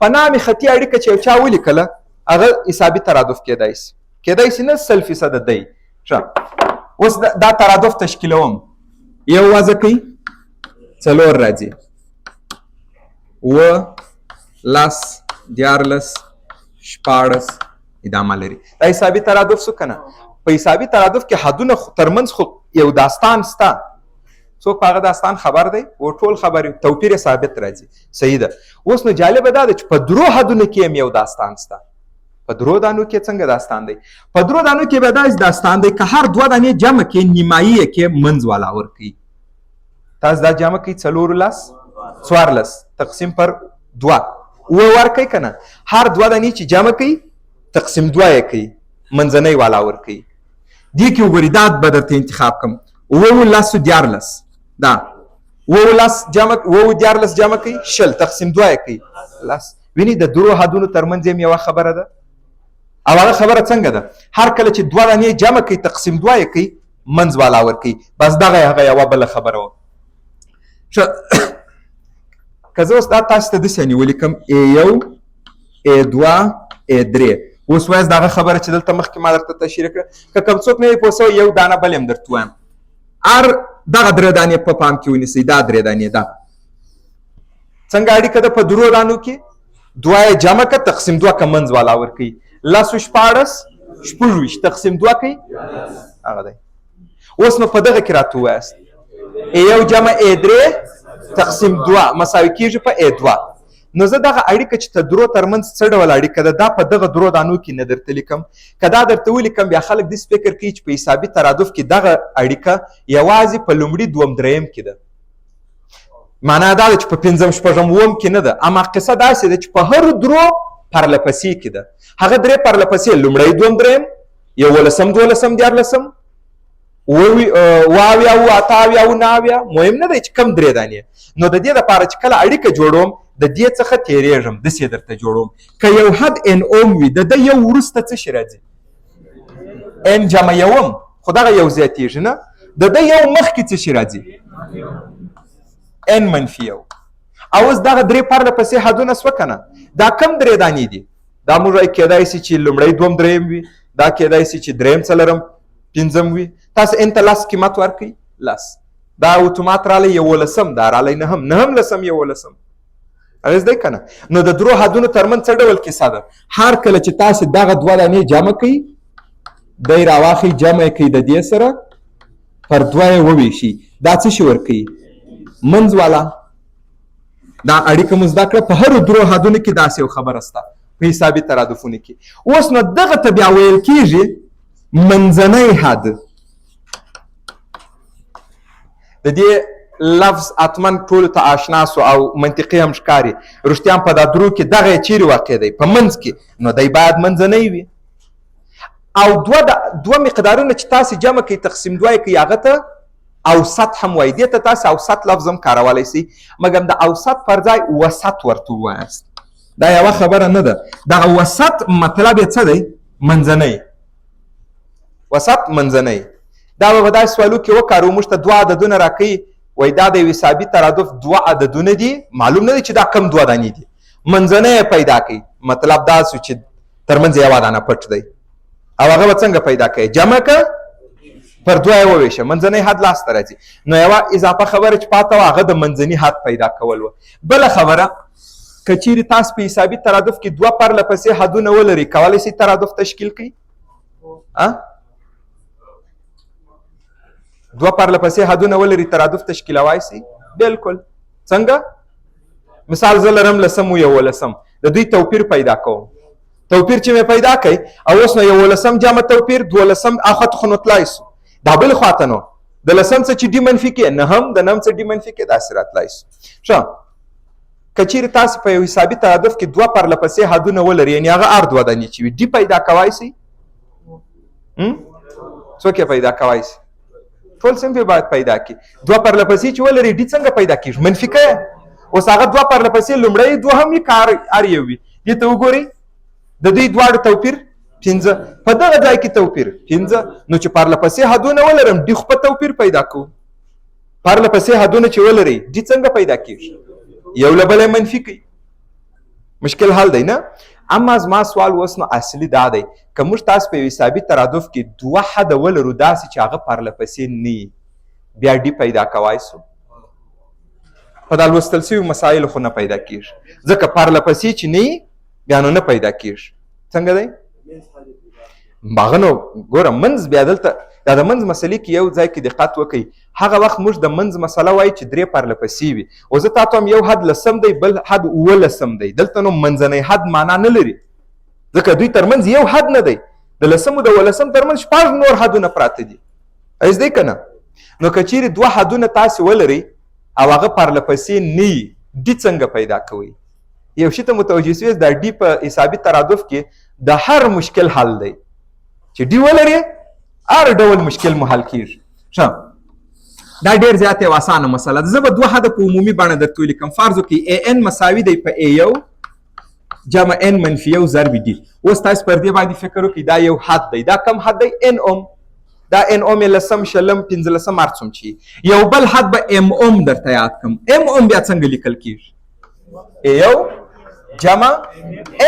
په نامې خطي اړیکه چې یو چا ولیکله هغه حسابي ترادف کیدای شي نه 100% دی. ښه اوس دا ترادف تشکیلوم. یو وضع کوي 4 راځي 7 10 14 16 ادامه لري. دا حسابي ترادف څه کنه. په حسابي ترادف کې حدونه ترمنځ خو یو داستان ستا، څوک په هغه داستان خبر دی او ټول خبر توپیر ثابت راځي. صحیح ده. اوس نو جالبه دا ده چې په درو حدونو کې هم یو داستان ستا. په درو دانو کې څنګه داستان دی؟ په درو دانو کې به داسې داستان دی که هر دوه دانې جمع کې نیمایي کې منځ والا ورکوي. تاسو دا جمع کوي 14 تقسیم پر 2 ورکوي که نه. هر دوه دانې چې جمع کوي تقسیم 2 یې کوي منځنۍ والا ورکوي. دې کې وګورئ دا به درته انتخاب کړم 14 دا 14 جمع کوي 20 تقسیم 2 یې کوي 10. ویني د درو حدونو ترمنځ یې یوه خبره ده. او هغه خبره څنګه ده؟ هر کله چې 2 دانې جمع کوي تقسیم 2 یې کوي منځ والا ورکوي. بس دغه هغه یوه بله خبره وه. که زه اوس دا تاسو ته داسې نیولي کړم A1 A2 A3 اوس وایاست دغه خبره چې دلته مخکې ما درته تشریح کړه که کوم څوک نه وي پوه سوی یو دانه بل هم درته وایم. هر دغه 3 دانې په پام کې ونیسئ. دا 3 دانې ده څنګه اړیکه ده په درو دانو کې 2 یې جمع که تقسیم 2 که منځ والا ورکوي 10 16 تقسیم 2 کوي هغه دی. اوس نو په دغه کې راته ووایاست A1 جمع A3 تقسیم 2 مساوي کېږي په A2. نو زه دغه اړیکه چې ته درو ترمنځ څه ډول اړیکه ده دا په دغه درو دانو کې نه درته لیکم. که دا درته ولیکم بیا خلک داسې فکر کوي چې په حسابي ترادف کې دغه اړیکه یوازې په لومړي دوم دریم کې ده. معنا دا ده چې په 5م 6م 7م کې نه ده. اما قصه داسې ده چې په هرو درو پرلپسې کې ده. هغه 3 پرلپسې لومړی دوم دریم 11م 12م 14م 28 29 مهم نه دی چې کم 3 دانې. نو د دې لپاره چې کله اړیکه جوړوم د دې څخه تیریږم داسې درته جوړوم. که یو حد ان اوم وي د ده یو وروسته څه شي راځي ان جمع یوم خو دغه یو زیاتېږي نه. د ده یو مخکې څه شي راځي ان منفي یو. او اوس دغه 3 پرلپسې حدونه سوه که نه دا کم 3 دانې دي. دا موږ کیدای شي چې لومړی دوم دریم وي. دا کیدای شي چې دریم څلرم 5م وي. تاسو ان ته 10 قیمت ورکوئ 10. دا اتومات رالی 11م دا رالی 9م 10م 11م. اغیز دی که نه. نو د درو حدونو ترمنځ څه ډول کیسه ده؟ هر کله چې تاسو دغه 2 دانې جمع کوئ دی راواخئ جمع یې کوئ د دې سره پر 2 یې وویشي دا څه شي ورکوي منځ والا. دا اړیکه مو زده کړه. په هرو درو حدونو کې داسې یو خبره شته په حسابي ترادفونو کې. اوس نو دغه ته بیا ویل کېږي منځنی حد. د دې لفظ حتما ټولو ته آشنا سو او منطقي هم ښکاري. رښتیا هم په دا درو کې دغه یې چیرې واقع دی په منځ کې نو دی باید منځنی وي. او دوه مقدارونه چې تاسې جمع کوئ تقسیم 2 یې کوي هغه ته اوسط هم وایي. دې ته تاسې اوسط لفظ هم کارولی شئ مګر د اوسط پر ځای وسط ورته ووایاست. دا یوه خبره نه ده. دغه وسط مطلب یې څه دی؟ منځنی. وسط منځنی. دا به په داسې سوالو کې وکارو موږ ته 2 عددونه راکوي وایي دا د یو حسابي ترادف 2 عددونه دي معلوم نه دی چې دا کم 2 دانې دي منځنی یې پیدا کوي. مطلب دا سو چې ترمنځ یوه دانه پټ دی. او هغه به څنګه پیدا کوي؟ جمع که پر 2 یې وویشه منځنی حد لاسته راځي. نو یوه اضافه خبره چې پاته وه هغه د منځني حد پیدا کول وه. بله خبره که چیرې تاسو په حسابي ترادف کې 2 پرلپسې حدونه ولرئ کولی شئ ترادف تشکیل کړئ؟ 2 پرلپسې حدونه ولري ترادف تشکیلوای شي؟ بالکل. څنګه؟ مثال زه لرم 10م و 11م د دوی توپیر پیدا کوم. توپیر چې مې پیدا کوي او اوس نو 11م جمع توپیر 12م اخت خو نو تلای سو دا بل خواته نو د 10م څه چې ډي منفي کې 9م د 9م څه ډي منفي کې داسې راتلای سو. ښه که چیرې تاسو په یو حسابي ترادف کې 2 پرلپسې حدونه ولري یعنې هغه هر 2 دانې چې وي ډي پیدا کوای شئ؟ څوک یې پیدا کوای شي؟ ټول صنف باید پیدا کړي. 2 پرلپسې چې ولري ډي څنګه پیدا کېږي؟ منفي کوي. اوس هغه 2 پرلپسې لومړی 2 وي که هر یو وي دې ته وګورئ د دوی دواړو توپیر 15 په دغه ځای کې توپیر 15. نو چې پرلپسې حدونه ولرم ډي خو په توپیر پیدا کوو. پرلپسې حدونه چې ولرئ ډي څنګه پیدا کېږي؟ یو له بله منفي کوي. مشکل حل دی نه. اما زما سوال اوس نو اصلي دا دی که موږ تاسو په یو حسابي ترادف کې دوه حده ولرو داسې چې هغه پرله پسې نه وي بیا ډي پیدا کوای سو په دا لوستل سوي مسایلو خو نه پیدا کېږي ځکه پرله پسې چې نه وي بیا نو نه پیدا کېږي. څنګه دی هغه نو ګوره منځ بیا دلته دا د منځ مسلې کې یو ځای کې دقت وکړئ. هغه وخت موږ د منځ مسله وایي چې درې پرله پسې وي او زه تاسو هم یو حد لسم دی بل حد اووه لسم دی. دلته نو منځنی حد معنا نه لري ځکه دوی ترمنځ یو حد نه دی. د لسم او د اوولسم ترمنځ شپږ نور حدونه پراته دي. ایز دی که نه؟ نو که چیرې دوه حدونه تاسې ولرئ او هغه پرله پسې نه وي ډي څنګه پیدا کوئ؟ یو شي ته متوجه سوئ دا ډي په حسابي ترادف کې د هر مشکل حل دی چې ډي ولري هر ډول مشکل مو حل کېږي. ښه دا ډېر زیات یو اسانه مسله ده. زه به دوه حده په عمومي بڼه درته ولیکم. فرض وکړئ اے ان مساوي دی په اے یو جمع ان منفي یو ضرب ډي. اوس تاسو پر دې باندې فکر وکړئ دا یو حد دی. دا کم حد دی؟ ان اوم. دا ان اوم یې لسم شلم پنځلسم هر څوم چې یو بل حد به ام اوم درته یاد کړم. ام اوم بیا څنګه لیکل کېږي؟ اے یو جمع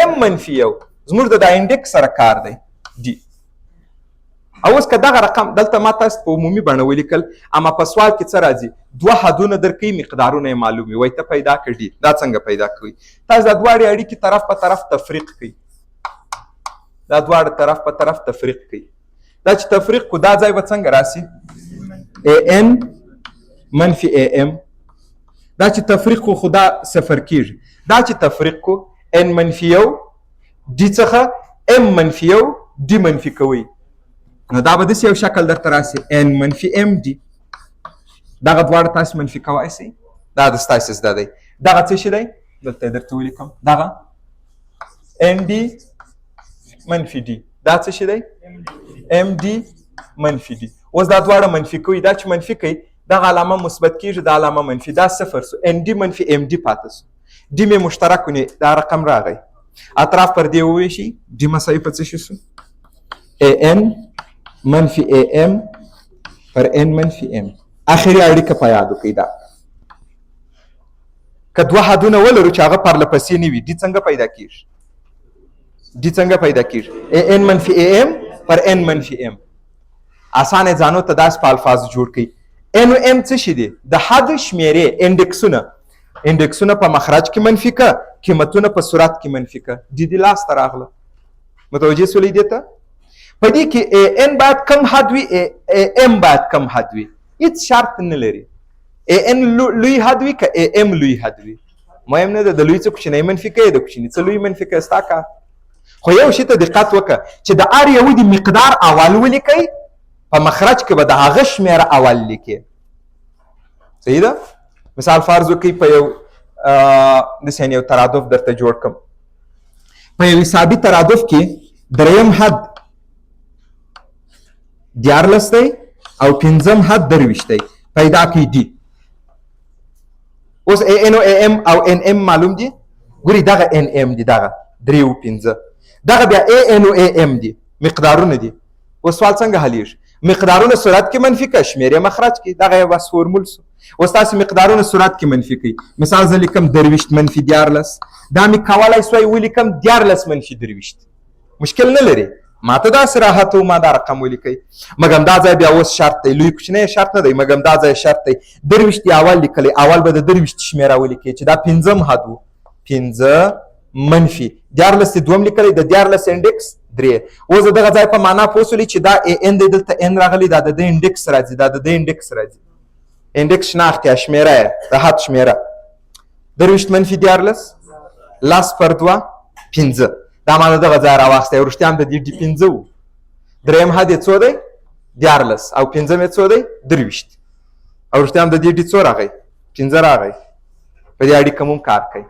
ام منفي یو. زموږ د دا انډیکس سره کار دی ډي. او اوس که دغه رقم دلته ما تاسو په عمومي بڼه ولیکل اما په سوال کې څه راځي؟ دوه حدونه درکوي مقدارونه یې معلوم وي وایي ته پیدا کړي. دا څنګه پیدا کوي؟ تاسو دا دواړې اړیکې طرف په طرف تفریق کوي. دا دواړه طرف په طرف تفریق کوي. دا چې تفریق کو دا ځای به څنګه راسي؟ اے ان منفي اے ام. دا چې تفریق کو خو دا صفر کېږي. دا چې تفریق کو ان منفي یو ډي څخه ام منفي یو ډي منفي کوئ نو دا به داسې یو شکل درته راسي ان منفي ام ډي. دغه دواړه تاسو منفي کولی سئ. دا د ستاسې زده دی. دغه څه شي دی؟ دلته یې درته ولیکم. دغه ان ډي منفي ډي. دا څه شي دی؟ ام ډي منفي ډي. اوس دا دواړه منفي کوي. دا چې منفي کوي دغه علامه مثبت کېږي دا علامه منفي. دا صفر سو. ان ډي منفي ام ډي پاته سو. ډي مې مشترک ونی دا رقم راغی. اطراف پر دې وویشي ډي مساوي په څه شي سو؟ اے ان منفي اے ام پر ان منفي ام. اخري اړیکه په یاد وکړئ. دا که دوه حدونه ولرو چې هغه پرله پسې نه وي ډي څنګه پیدا کېږي؟ ډي څنګه پیدا کېږي؟ اے ان منفي اے ام پر ان منفي ام. اسانه ځانو ته داسې په الفاظ جوړ کړئ. ان او ام څه شي دي؟ د حد شمیرې انډکسونه. انډکسونه په مخرج کې منفي که قیمتونه په صورت کې منفي که. ډي دې لاسته راغله. متوجه سولئ دې ته؟ په دې کې اے ان باید کم حد وي اے ام باید کم حد وي. هیڅ شرط نه لري. اے ان لوی حد وي که اے ام لوی حد وي مهم نه ده. د لوی څه کوچنی منفي کوي د کوچني څه لوی منفي کوي ستا کار. خو یو شي ته دقت وکړه چې د هر یو د مقدار اول ولیکئ په مخرج کې به د هغه شمیره اول لیکئ. صحیح ده؟ مثال فرض وکړئ په یو داسې یو ترادف درته جوړ کړم. په یو حسابي ترادف کې دریم حد 14 دی او پنځم حد 23 دی. پیدا کړئ ډي. اوس اے ان او اے ام او ان ام معلوم دي. ګورئ دغه ان ام دي دغه 3 او 5. دغه بیا اے ان او اے ام دي مقدارونه دي. اوس سوال څنګه حلیږي؟ مقدارونه صورت کې منفي که شمیرې مخرج کې. دغه یو بس فورمول سو. اوس تاسو مقدارونه صورت کې منفي کوي. مثال زه لیکم 23 منفي 14. دا مې کولی سوی ولیکم 14 منفي 23. مشکل نه لري. ما ته داسې راحت و ما دا رقم ولیکئ. مګم دا ځای بیا اوس شرط دی. لوی کوچنی شرط نه دی مګم دا ځای شرط دی. 23 دی اول لیکلی. اول به د 23 شمیره ولیکئ چې دا پنځم حد و. 5 منفي 14 دی دوم لیکلی. د 14 انډکس 3. اوس د دغه ځای په معنا پوه سولئ چې دا اے ان دی دلته ان راغلی. دا د د انډکس راځي. دا د د انډکس راځي. انډکس شناختیا شمیره یې د حد شمیره 23 منفي 14 لاس پر 2 5. دا ما دغه ځای راواخیستی. وروستیا هم د دې ډي 5 و. دریم حد یې څو دی؟ 14 او پنځم یې څو دی؟ 23. او وروستیا هم د دې ډي څو راغی؟ 5 راغی. په دې اړیکه مو کار کوي.